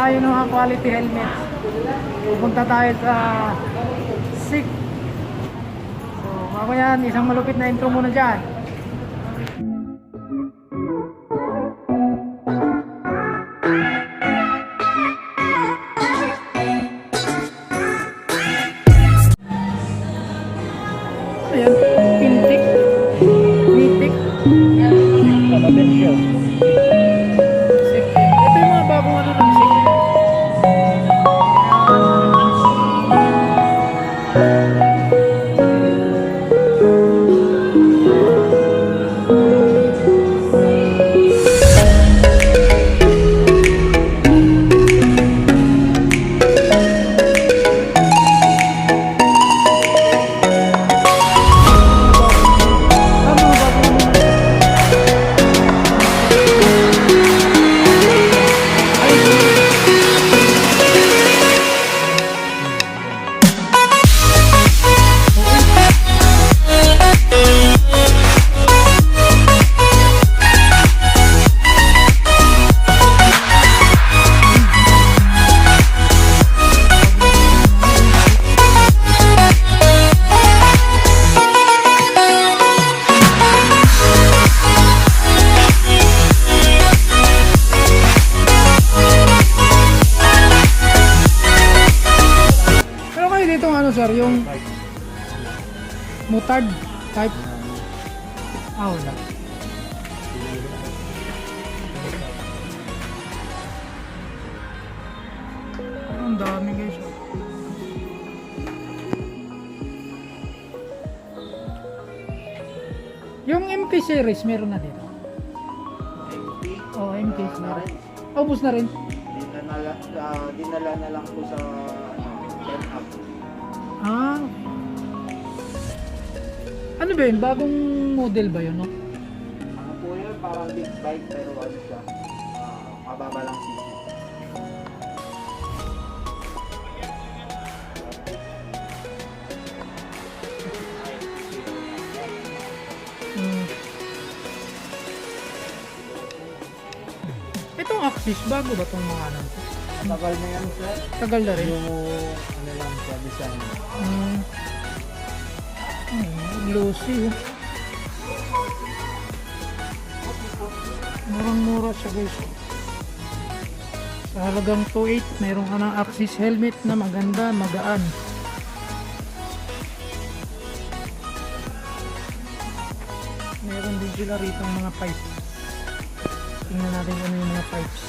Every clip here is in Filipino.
tayo ng mga quality helmets. Pupunta tayo sa SICK. So, mamaya isang malupit na intro muna dyan. Ayan, Pintik, Mitik, SICK. Ito yung mga bagong ano ng SICK. Pero kayo dito ano sir, yung mutard type. Ah, wala. Ang dami guys. Oh. Yung MK series meron na dito. Oh, MK meron. Ubus na rin. Dinala na lang po sa 10 up. Ah. Ano ba yun? Bagong model ba yun, no? Ano po yun? Parang big bike pero ano siya? Mababa lang siya. Hmm. Itong Axis, bago ba itong mga ano? Tagal na yan sir. Tagal na rin. Yung ano lang siya design. Hmm. Glossy. Oh. Murang-mura siya guys. Sa halagang 2.8, mayroon ka ng Axis helmet na maganda, magaan. Meron din sila rito ng mga pipes. Tingnan natin ano yung mga pipes.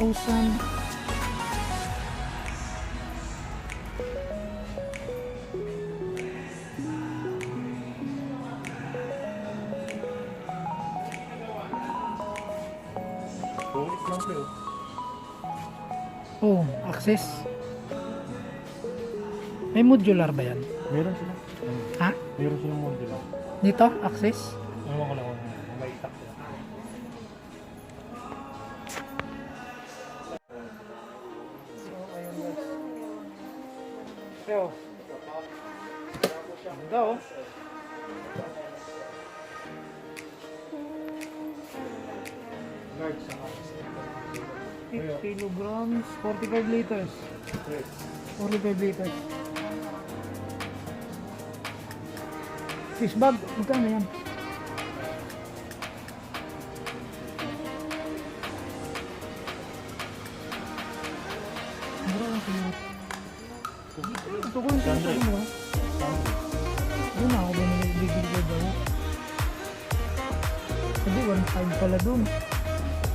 Thousand. Oh, access. May modular ba yan? Meron sila. Ha? Meron silang modular. Dito, access? Ewan ko lang kung may itak sila. So, ayun guys. So, ganda oh. Guard sa 8 kilograms, 45 liters. 45 liters. Fish bag, magkano yan? Mura lang siguro. Ito ko yung sabi mo. Doon ako ba nabibigil ko ba? Hindi, 1.5 pala doon.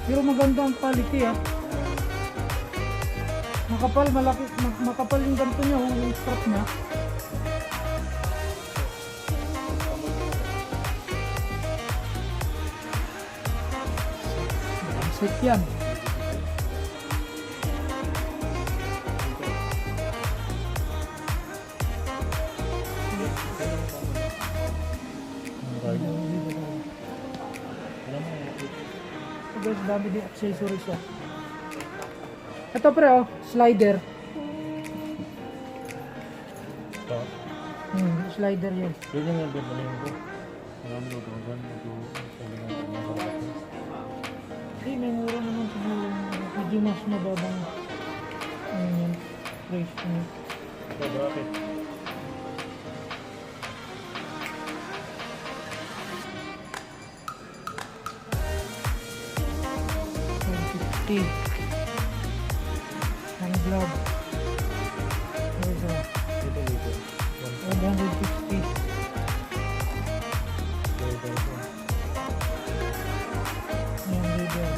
Pero maganda ang quality ah. Makapal, malaki, makapal yung ganito niya, yung strap niya. Set yan. So guys, dami din accessories siya. Ito pre oh, slider. Slider yun. Yun yung nabibili ko. medyo mas mababang ano yan, price niya. Bakit? $150 hand glove. Ito, Ito dito. 160. Yan, leather.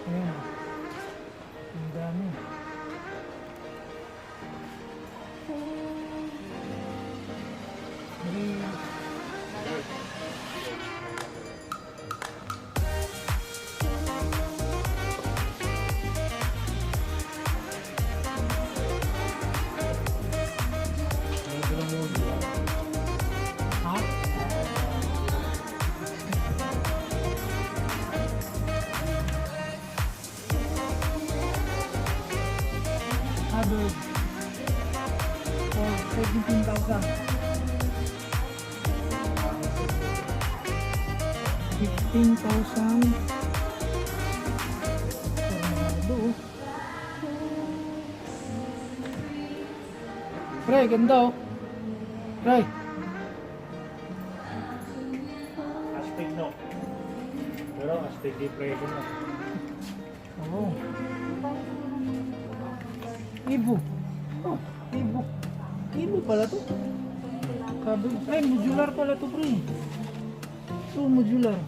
Ayan. Ang dami. May ha? Habog for 17,000. 15,000. Tornado. Pre, ganda oh. Pre. Astig no. Pero astig di preso na. Oo. Ibo. Oh, Ibo. Ibo pala to. Sabi, ay, modular pala to, pre. So, modular.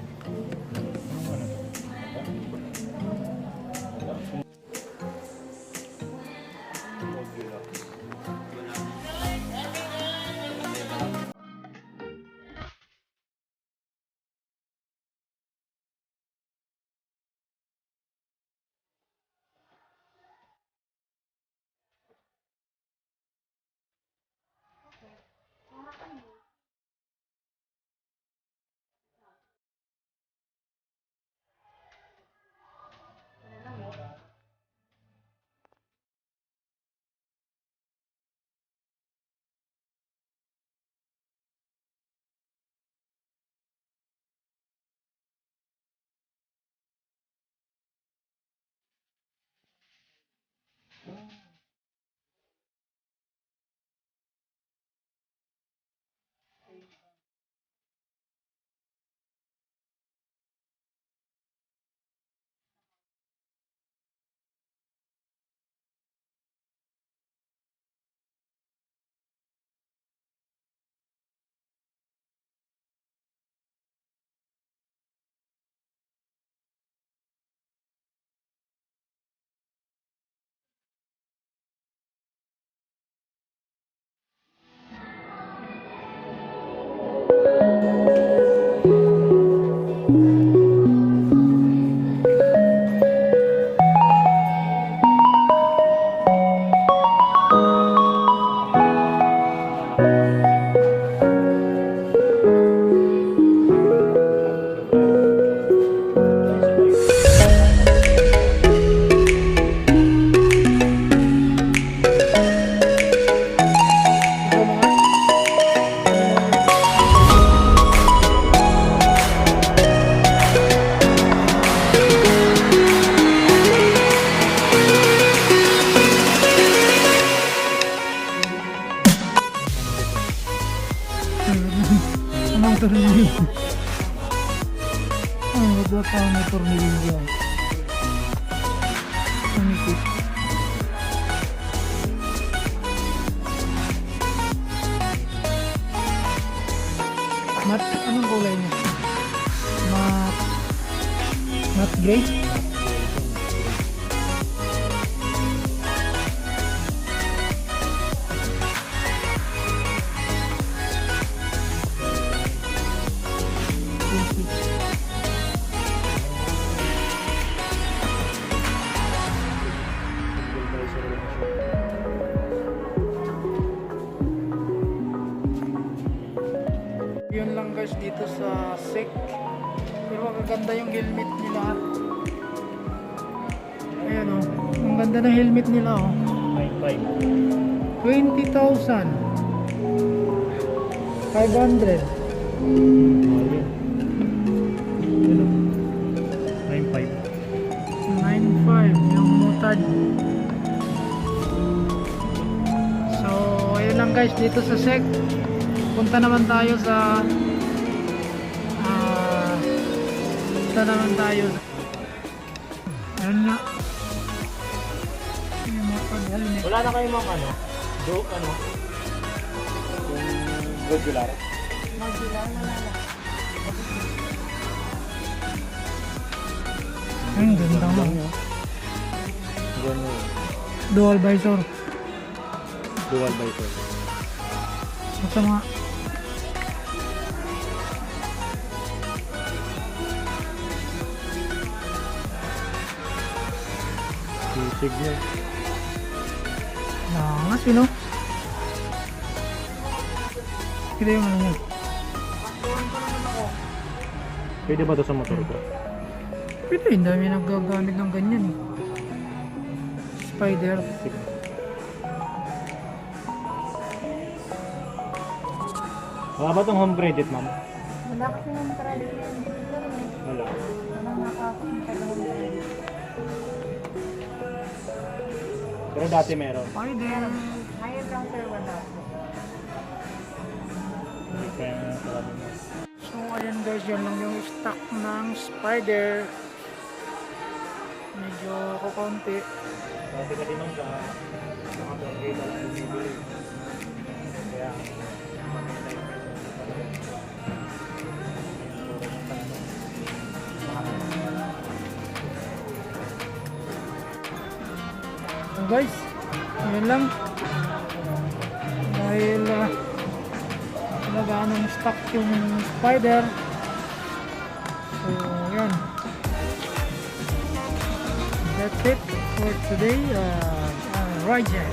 Anong tornilyo? Wala pa may tornilyo. Manipis. Anong kulay niya? Matte gray? Yun lang guys dito sa SEC. Pero magaganda yung helmet nila. Ayan o. Ang ganda ng helmet nila o. 9.5. 20,500. Hello. 9.5. 9.5 yung mutad. So, ayun lang guys dito sa SEC. Punta naman tayo sa ayun nga. Yung mutad helmet. Wala na kayo mga ano? Yung regular. Ayun, ganda mo. Ganun. Dual visor. Dual visor. Basta mga Sisig nyo. nangas yun o. Kita yung ano niya. Pwede ba ito sa motor ko? Pero hindi dami nagagamit ng ganyan eh. Spider. Sige. Wala ba itong home credit, ma'am? Wala kasi ng credit na yung dito rin eh. Wala. Walang nakakot ng tagalong credit. Pero dati meron. Spider. Ngayon lang sir, wala. Hindi pa yung sarado mo. So ayan guys, yan lang yung stock ng Spider. Medyo kukunti. Dati ka din nung sa naka-play na lang yung bibili. Kaya, So guys, yun lang. Dahil talaga ng stock yung Spider. So yan. That's it for today. Roger.